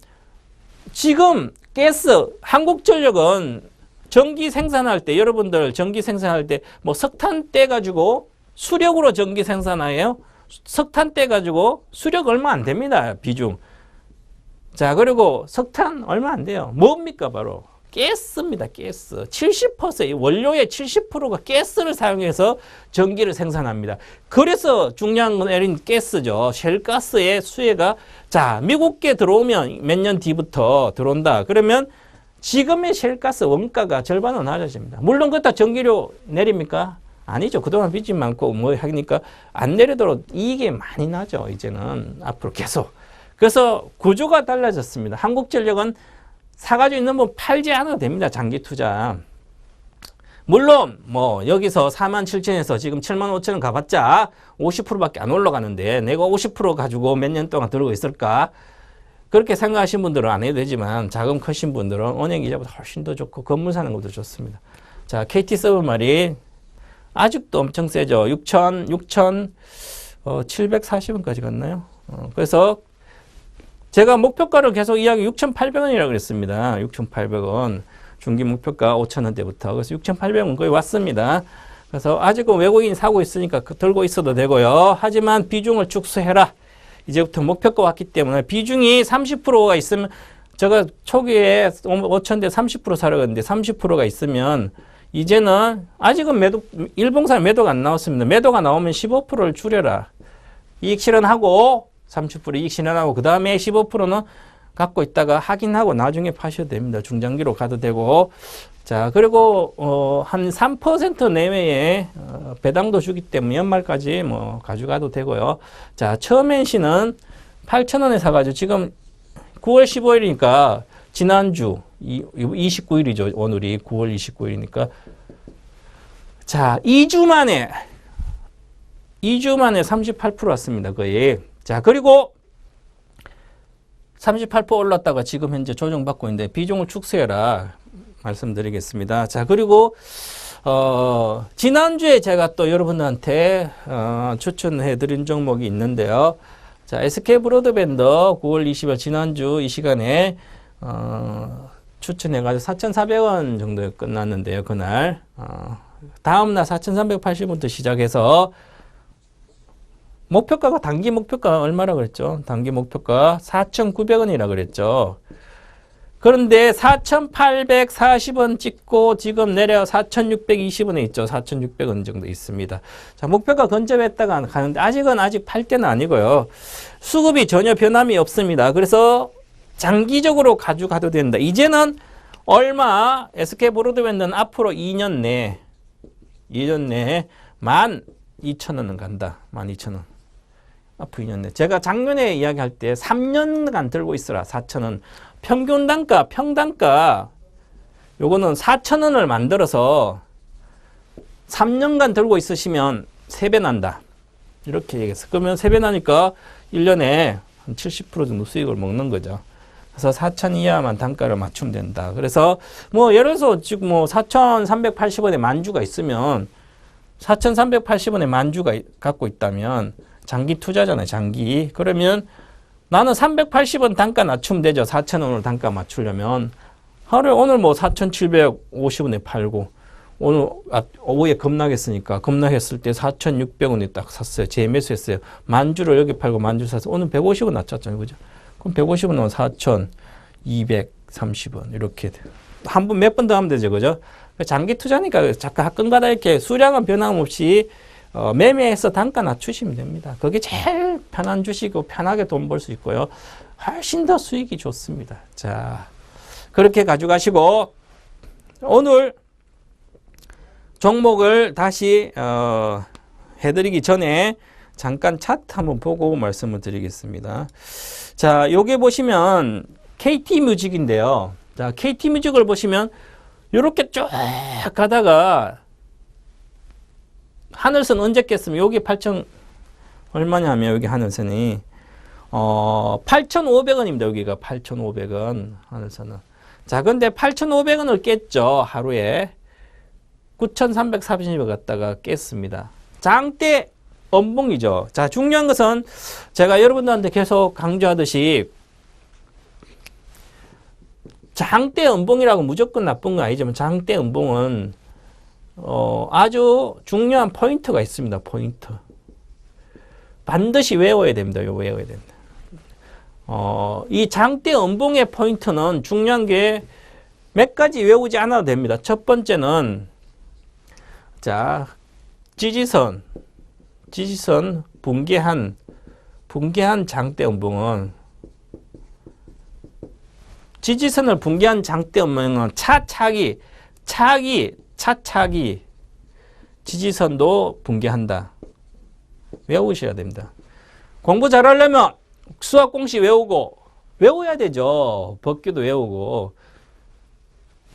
지금 가스, 한국전력은 전기 생산할 때, 여러분들 전기 생산할 때 뭐 석탄 떼가지고 수력으로 전기 생산해요. 석탄 떼가지고 수력 얼마 안 됩니다. 비중. 자, 그리고 석탄 얼마 안 돼요. 뭡니까? 바로 가스입니다. 가스. 70%, 원료의 70%가 가스를 사용해서 전기를 생산합니다. 그래서 중요한 건 에린 가스죠. 셰일가스의 수혜가 자, 미국계 들어오면 몇 년 뒤부터 들어온다. 그러면 지금의 셰일가스 원가가 절반은 낮아집니다. 물론 그렇다 전기료 내립니까? 아니죠. 그동안 빚이 많고 뭐 하니까 안 내리도록 이익이 많이 나죠. 이제는 앞으로 계속. 그래서 구조가 달라졌습니다. 한국전력은 사가지고 있는 분 팔지 않아도 됩니다. 장기 투자. 물론 뭐 여기서 47,000원에서 지금 75,000원 가봤자 50%밖에 안 올라가는데 내가 50% 가지고 몇 년 동안 들고 있을까? 그렇게 생각하신 분들은 안 해도 되지만 자금 크신 분들은 은행 이자보다 훨씬 더 좋고 건물 사는 것도 좋습니다. 자, KT서브마린 아직도 엄청 세죠. 6,740원까지 갔나요? 그래서 제가 목표가를 계속 이야기 6,800원이라고 그랬습니다. 6,800원. 중기 목표가 5,000원대부터. 그래서 6,800원 거의 왔습니다. 그래서 아직은 외국인이 사고 있으니까 들고 있어도 되고요. 하지만 비중을 축소해라. 이제부터 목표가 왔기 때문에 비중이 30%가 있으면 제가 초기에 5,000대 30% 사려고 했는데 30%가 있으면 이제는 아직은 일봉상 매도가 안 나왔습니다. 매도가 나오면 15%를 줄여라. 이익 실현하고 30% 이익 실현하고 그 다음에 15%는 갖고 있다가 확인하고 나중에 파셔도 됩니다. 중장기로 가도 되고. 자, 그리고 한 3% 내외에 배당도 주기 때문에 연말까지 뭐 가져가도 되고요. 자, 처음엔 시는 8,000원에 사가지고 지금 9월 15일이니까 지난주 29일이죠. 오늘이 9월 29일이니까. 자, 2주 만에 38% 왔습니다. 거의. 자, 그리고 38% 올랐다가 지금 현재 조정받고 있는데 비중을 축소해라 말씀드리겠습니다. 자, 그리고 지난주에 제가 또 여러분들한테 추천해 드린 종목이 있는데요. 자, SK 브로드밴드 9월 20일 지난주 이 시간에 추천해 가지고 4,400원 정도에 끝났는데요. 그날 다음날 4,380원부터 시작해서 목표가가 단기 목표가 얼마라 그랬죠? 단기 목표가 4,900원이라 그랬죠. 그런데 4,840원 찍고 지금 내려 4,620원에 있죠. 4,600원 정도 있습니다. 자, 목표가 근접했다가 가는데 아직 팔 때는 아니고요. 수급이 전혀 변함이 없습니다. 그래서 장기적으로 가져가도 된다. 이제는 얼마 SK 브로드밴드는 앞으로 2년 내에 12,000원은 간다. 12,000원. 앞으로 2년 내. 제가 작년에 이야기할 때 3년간 들고 있어라. 4,000원. 평균 단가, 평단가 요거는 4,000원을 만들어서 3년간 들고 있으시면 3배 난다. 이렇게 얘기했어. 그러면 3배 나니까 1년에 한 70% 정도 수익을 먹는 거죠. 그래서 4,000 이하만 단가를 맞추면 된다. 그래서 뭐 예를 들어서 지금 뭐 4,380원에 만주가 있으면 4,380원에 만주가 갖고 있다면 장기 투자잖아요. 장기. 그러면 나는 380원 단가 낮추면 되죠. 4,000원을 단가 맞추려면. 하루에 오늘 뭐 4,750원에 팔고 오늘 오후에 급락했으니까 급락했을 때 4,600원에 딱 샀어요. 재매수했어요. 만주를 여기 팔고 만주 사서 오늘 150원 낮췄잖아요. 그죠? 그럼 150원은 4,230원 이렇게 한 번 몇 번 더 하면 되죠. 그죠? 장기 투자니까 가끔가다 이렇게 수량은 변함없이 매매해서 단가 낮추시면 됩니다. 그게 제일 편한 주식이고 편하게 돈 벌 수 있고요. 훨씬 더 수익이 좋습니다. 자, 그렇게 가져가시고 오늘 종목을 다시 해드리기 전에 잠깐 차트 한번 보고 말씀을 드리겠습니다. 자, 요게 보시면 KT뮤직인데요. 자, KT뮤직을 보시면 요렇게 쭉 가다가 하늘선 언제 깼으면 여기 8,000 얼마냐면 여기 하늘선이 8,500원입니다. 여기가 8,500원 하늘선은. 자, 근데 8,500원을 깼죠. 하루에 9,330원 갔다가 깼습니다. 장대 엄봉이죠. 자, 중요한 것은 제가 여러분들한테 계속 강조하듯이 장대 음봉이라고 무조건 나쁜 건 아니지만 장대 음봉은 아주 중요한 포인트가 있습니다. 포인트. 반드시 외워야 됩니다. 외워야 됩니다. 이 장대 음봉의 포인트는 중요한 게 몇 가지 외우지 않아도 됩니다. 첫 번째는 자, 지지선 붕괴한 장대 음봉은 지지선을 붕괴한 장대 음봉은 차차기 지지선도 붕괴한다. 외우셔야 됩니다. 공부 잘하려면 수학 공식 외워야 되죠. 법규도 외우고.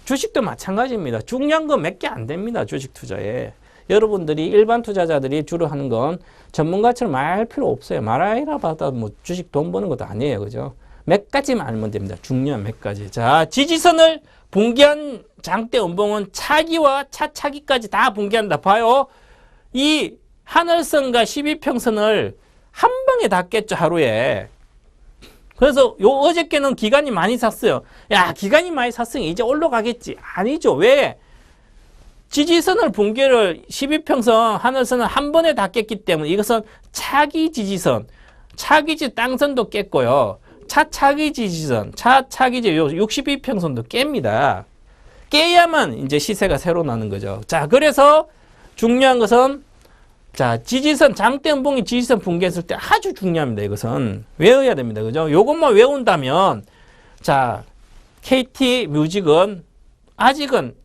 주식도 마찬가지입니다. 중요한 건 몇 개 안 됩니다. 주식 투자에. 여러분들이 일반 투자자들이 주로 하는 건 전문가처럼 말할 필요 없어요. 말하라 받아 뭐 주식 돈 버는 것도 아니에요. 그죠? 몇 가지만 알면 됩니다. 중요한 몇 가지. 자, 지지선을 붕괴한 장대 음봉은 차기와 차차기까지 다 붕괴한다. 봐요. 이 하늘선과 12평선을 한 방에 다 깼죠. 하루에. 그래서 어저께는 기관이 많이 샀어요. 야, 기관이 많이 샀으니 이제 올라가겠지. 아니죠. 왜? 지지선을 붕괴를 12평선 하늘선을 한 번에 다 깼기 때문에 이것은 차기 지지선, 차기지 땅선도 깼고요. 차차기 지지선, 차차기지 62평선도 깹니다. 깨야만 이제 시세가 새로 나는 거죠. 자, 그래서 중요한 것은 자, 지지선, 장대 음봉이 지지선 붕괴했을 때 아주 중요합니다. 이것은 외워야 됩니다. 그죠? 요것만 외운다면 자, KT뮤직은 아직은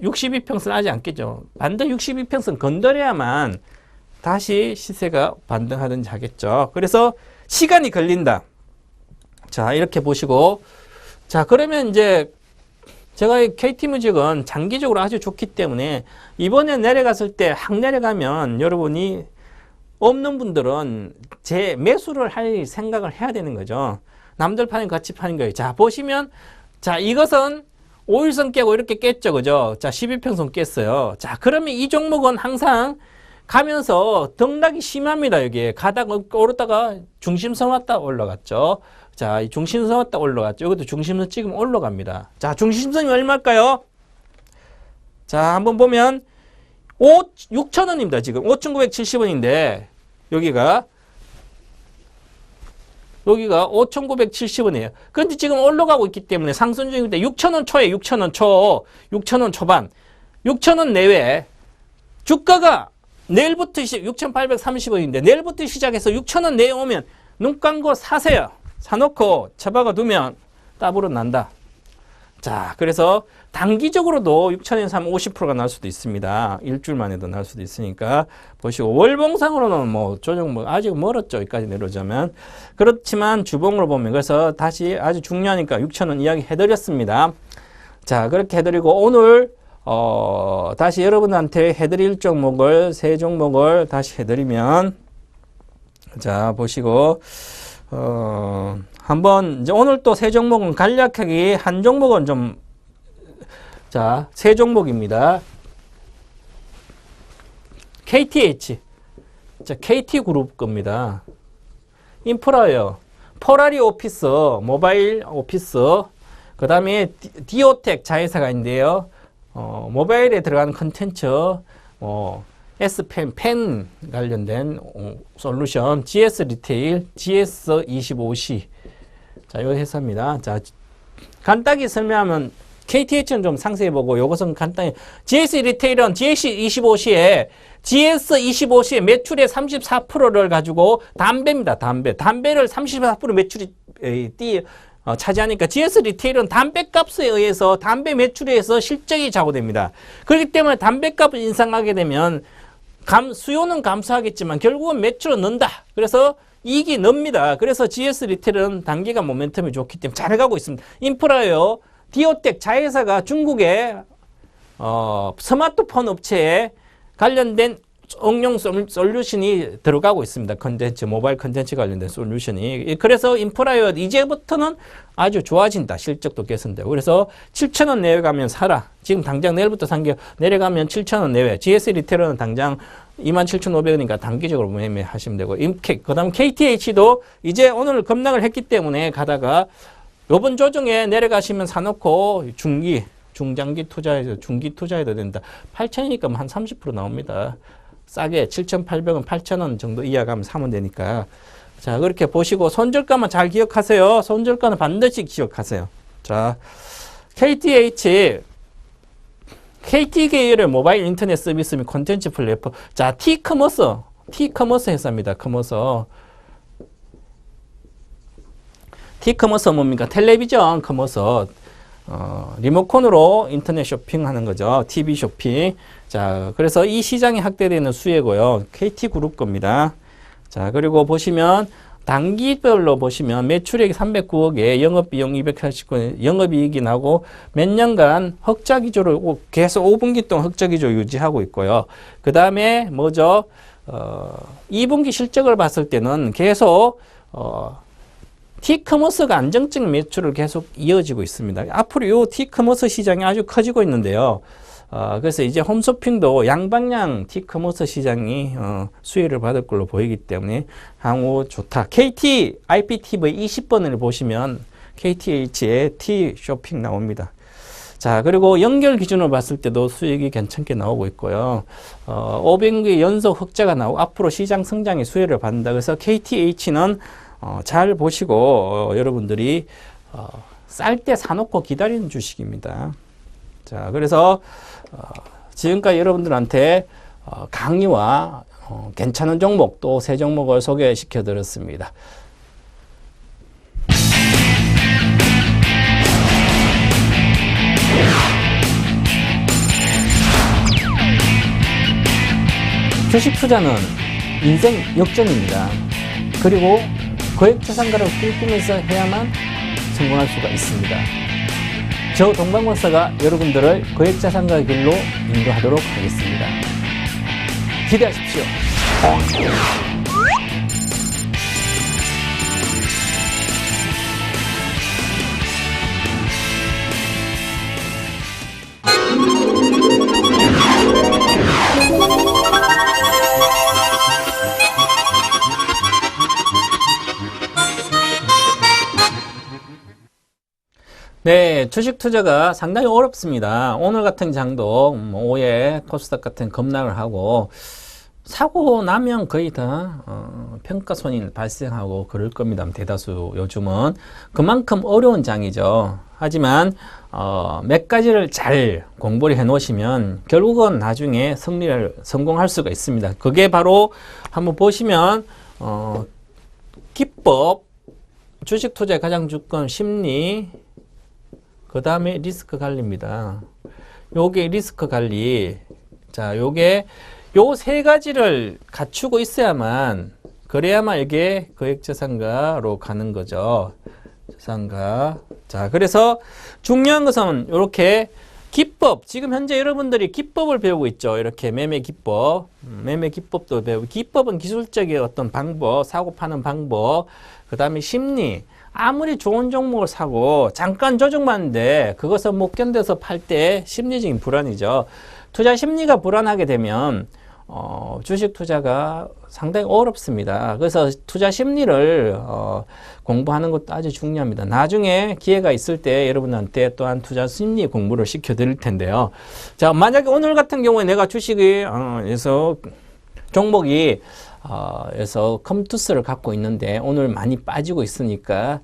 62평선 하지 않겠죠. 반대 62평선 건드려야만 다시 시세가 반등하든지 하겠죠. 그래서 시간이 걸린다. 자, 이렇게 보시고 자, 그러면 이제 제가 이 KT뮤직은 장기적으로 아주 좋기 때문에 이번에 내려갔을 때 확 내려가면 여러분이 없는 분들은 재매수를 할 생각을 해야 되는 거죠. 남들 파는 같이 파는 거예요. 자, 보시면 자, 이것은 5일선 깨고 이렇게 깼죠. 그죠? 자, 12평선 깼어요. 자, 그러면 이 종목은 항상 가면서 등락이 심합니다. 여기에 가다가 오르다가 중심선 왔다 올라갔죠. 자, 이 중심선 왔다 올라갔죠. 여기도 중심선 찍으면 올라갑니다. 자, 중심선이 얼마일까요? 자, 한번 보면 6,000원입니다. 지금 5,970원인데 여기가 5,970원이에요. 그런데 지금 올라가고 있기 때문에 상승 중인데 6,000원 초에 6,000원 초, 6,000원 초반, 6,000원 내외 주가가 내일부터 6,830원인데 내일부터 시작해서 6,000원 내에 오면 눈 감고 사세요. 사놓고 처박아 두면 따블은 난다. 자, 그래서 단기적으로도 6,000원 사면 50%가 날 수도 있습니다. 일주일만 해도 날 수도 있으니까 보시고, 월봉상으로는 뭐 조정 뭐 아직 멀었죠. 여기까지 내려오자면. 그렇지만 주봉으로 보면, 그래서 다시 아주 중요하니까 6,000원 이야기 해드렸습니다. 자, 그렇게 해드리고 오늘 다시 여러분한테 해드릴 종목을 세 종목을 다시 해드리면, 자 보시고 한번 이제 오늘 또 세 종목은 간략하게 한 종목은 좀, 자, 세 종목입니다. KTH, 자, KT그룹 겁니다. 인프라요. 포라리 오피스, 모바일 오피스, 그 다음에 디오텍 자회사가 있는데요. 모바일에 들어가는 컨텐츠, S펜, 펜 관련된 솔루션, GS 리테일, GS25C. 자, 요 회사입니다. 자, 간단히 설명하면 KTH는 좀 상세히 보고 요것은 간단히 GS 리테일은 GS25C에 GS25C의 매출의 34%를 가지고 담배입니다. 담배를 34% 매출이 차지하니까 GS 리테일은 담배값에 의해서 담배 매출에 의해서 실적이 좌우됩니다. 그렇기 때문에 담배값을 인상하게 되면 수요는 감소하겠지만 결국은 매출은 는다. 그래서 이익이 늡니다. 그래서 GS 리테일은 단기간 모멘텀이 좋기 때문에 잘 가고 있습니다. 인프라요. 디오텍 자회사가 중국의 스마트폰 업체에 관련된 응용 솔루션이 들어가고 있습니다. 컨텐츠, 모바일 컨텐츠 관련된 솔루션이. 그래서 인프라요. 이제부터는 아주 좋아진다. 실적도 개선되고. 그래서 7,000원 내외 가면 사라. 지금 당장 내일부터 내려가면 7,000원 내외. GS 리테일은 당장 27,500원이니까 단기적으로 매매하시면 되고. 그 다음 KTH도 이제 오늘 급락을 했기 때문에 가다가 요번 조정에 내려가시면 사놓고 중장기 투자해서 중기 투자해도 된다. 8,000이니까 한 30% 나옵니다. 싸게 7,800원, 8,000원 정도 이하가면 사면 되니까. 자, 그렇게 보시고 손절가만 잘 기억하세요. 손절가는 반드시 기억하세요. 자, KTH, KT 계열의 모바일 인터넷 서비스 및 콘텐츠 플랫폼. 자, T커머스 회사입니다. T커머스 뭡니까? 텔레비전 커머스. 리모컨으로 인터넷 쇼핑하는 거죠. TV 쇼핑. 자, 그래서 이 시장이 확대되는 수혜고요. KT그룹 겁니다. 자, 그리고 보시면 단기별로 보시면 매출액이 309억에 영업비용 289억, 영업이익이 나고 몇 년간 흑자 기조를 계속 5분기 동안 흑자 기조 유지하고 있고요. 그 다음에 뭐죠? 2분기 실적을 봤을 때는 계속 T커머스가 안정적인 매출을 계속 이어지고 있습니다. 앞으로 이 T커머스 시장이 아주 커지고 있는데요. 그래서 이제 홈쇼핑도 양방향 T커머스 시장이 수혜를 받을 걸로 보이기 때문에 향후 좋다. KT IPTV 20번을 보시면 KTH의 T쇼핑 나옵니다. 자, 그리고 연결 기준으로 봤을 때도 수익이 괜찮게 나오고 있고요. 500개 연속 흑자가 나오고 앞으로 시장 성장의 수혜를 받는다. 그래서 KTH는 잘 보시고 여러분들이 쌀 때 사놓고 기다리는 주식입니다. 자, 그래서 지금까지 여러분들한테 강의와 괜찮은 종목 또 세 종목을 소개시켜 드렸습니다. 주식 투자는 인생 역전입니다. 그리고 고액 자산가를 꿈꾸면서 해야만 성공할 수가 있습니다. 저 동방박사가 여러분들을 거액자산가 길로 인도하도록 하겠습니다. 기대하십시오. 네, 주식 투자가 상당히 어렵습니다. 오늘 같은 장도 오후에 코스닥 같은 급락을 하고 사고 나면 거의 다 평가손이 발생하고 그럴 겁니다. 대다수 요즘은 그만큼 어려운 장이죠. 하지만 몇 가지를 잘 공부를 해 놓으시면 결국은 나중에 성공할 수가 있습니다. 그게 바로 한번 보시면 기법, 주식 투자의 가장 주권 심리, 그 다음에 리스크 관리입니다. 요게 리스크 관리. 자, 요게 요 세 가지를 갖추고 있어야만, 그래야만 이게 거액자산가로 가는 거죠. 자산가. 자, 그래서 중요한 것은 이렇게 기법, 지금 현재 여러분들이 기법을 배우고 있죠. 이렇게 매매 기법, 매매 기법도 배우고, 기법은 기술적인 어떤 방법, 사고 파는 방법, 그 다음에 심리. 아무리 좋은 종목을 사고 잠깐 조정받는데 그것을 못 견뎌서 팔 때 심리적인 불안이죠. 투자 심리가 불안하게 되면 주식 투자가 상당히 어렵습니다. 그래서 투자 심리를 공부하는 것도 아주 중요합니다. 나중에 기회가 있을 때 여러분한테 또한 투자 심리 공부를 시켜 드릴 텐데요. 자, 만약에 오늘 같은 경우에 내가 주식이 에서 종목이 그래서 컴투스를 갖고 있는데 오늘 많이 빠지고 있으니까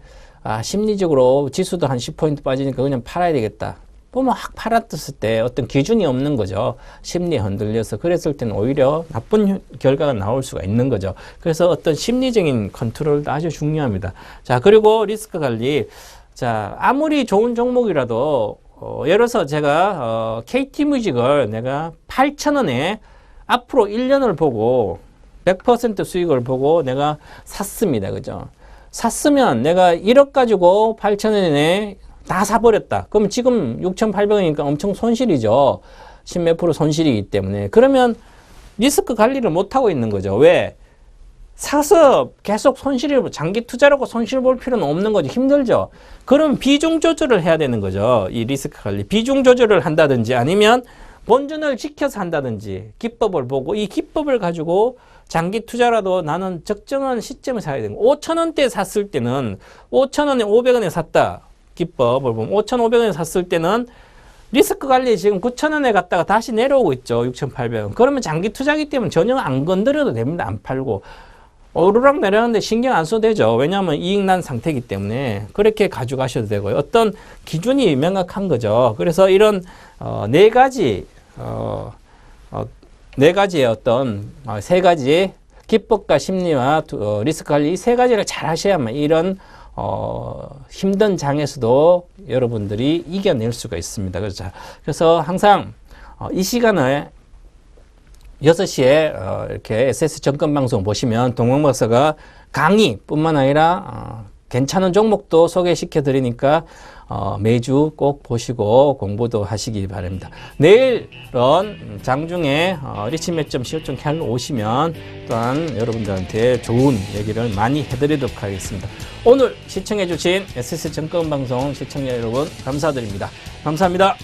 심리적으로 지수도 한 10포인트 빠지니까 그냥 팔아야 되겠다. 보면 확 팔았을 때 어떤 기준이 없는 거죠. 심리에 흔들려서 그랬을 때는 오히려 나쁜 결과가 나올 수가 있는 거죠. 그래서 어떤 심리적인 컨트롤도 아주 중요합니다. 자, 그리고 리스크 관리. 자, 아무리 좋은 종목이라도 예를 들어서 제가 KT뮤직을 내가 8,000원에 앞으로 1년을 보고 100% 수익을 보고 내가 샀습니다. 그죠? 샀으면 내가 1억 가지고 8,000원에 다 사버렸다. 그럼 지금 6,800원이니까 엄청 손실이죠. 10몇 프로 손실이기 때문에. 그러면 리스크 관리를 못하고 있는 거죠. 왜? 사서 계속 장기 투자라고 손실 볼 필요는 없는 거죠. 힘들죠. 그럼 비중 조절을 해야 되는 거죠. 이 리스크 관리. 비중 조절을 한다든지 아니면 본전을 지켜서 한다든지 기법을 보고 이 기법을 가지고 장기 투자라도 나는 적정한 시점에 사야 되는 거예요. 5,000원대 샀을 때는 5,000원에 500원에 샀다. 기법을 보면 5,500원에 샀을 때는 리스크 관리 지금 9,000원에 갔다가 다시 내려오고 있죠. 6,800원. 그러면 장기 투자기 때문에 전혀 안 건드려도 됩니다. 안 팔고. 오르락 내렸는데 신경 안 써도 되죠. 왜냐하면 이익 난 상태이기 때문에 그렇게 가져가셔도 되고요. 어떤 기준이 명확한 거죠. 그래서 이런 네 가지의 어떤 세 가지 기법과 심리와 리스크 관리 이 세 가지를 잘 하셔야만 이런 힘든 장에서도 여러분들이 이겨낼 수가 있습니다. 그래서 항상 이 시간에 6시에 이렇게 SS 정권방송 보시면 동방박사가 강의뿐만 아니라 괜찮은 종목도 소개시켜 드리니까 매주 꼭 보시고 공부도 하시기 바랍니다. 내일은 장중에 리치 매점 co.kr로 오시면 또한 여러분들한테 좋은 얘기를 많이 해드리도록 하겠습니다. 오늘 시청해 주신 SS 정권방송 시청자 여러분 감사드립니다. 감사합니다.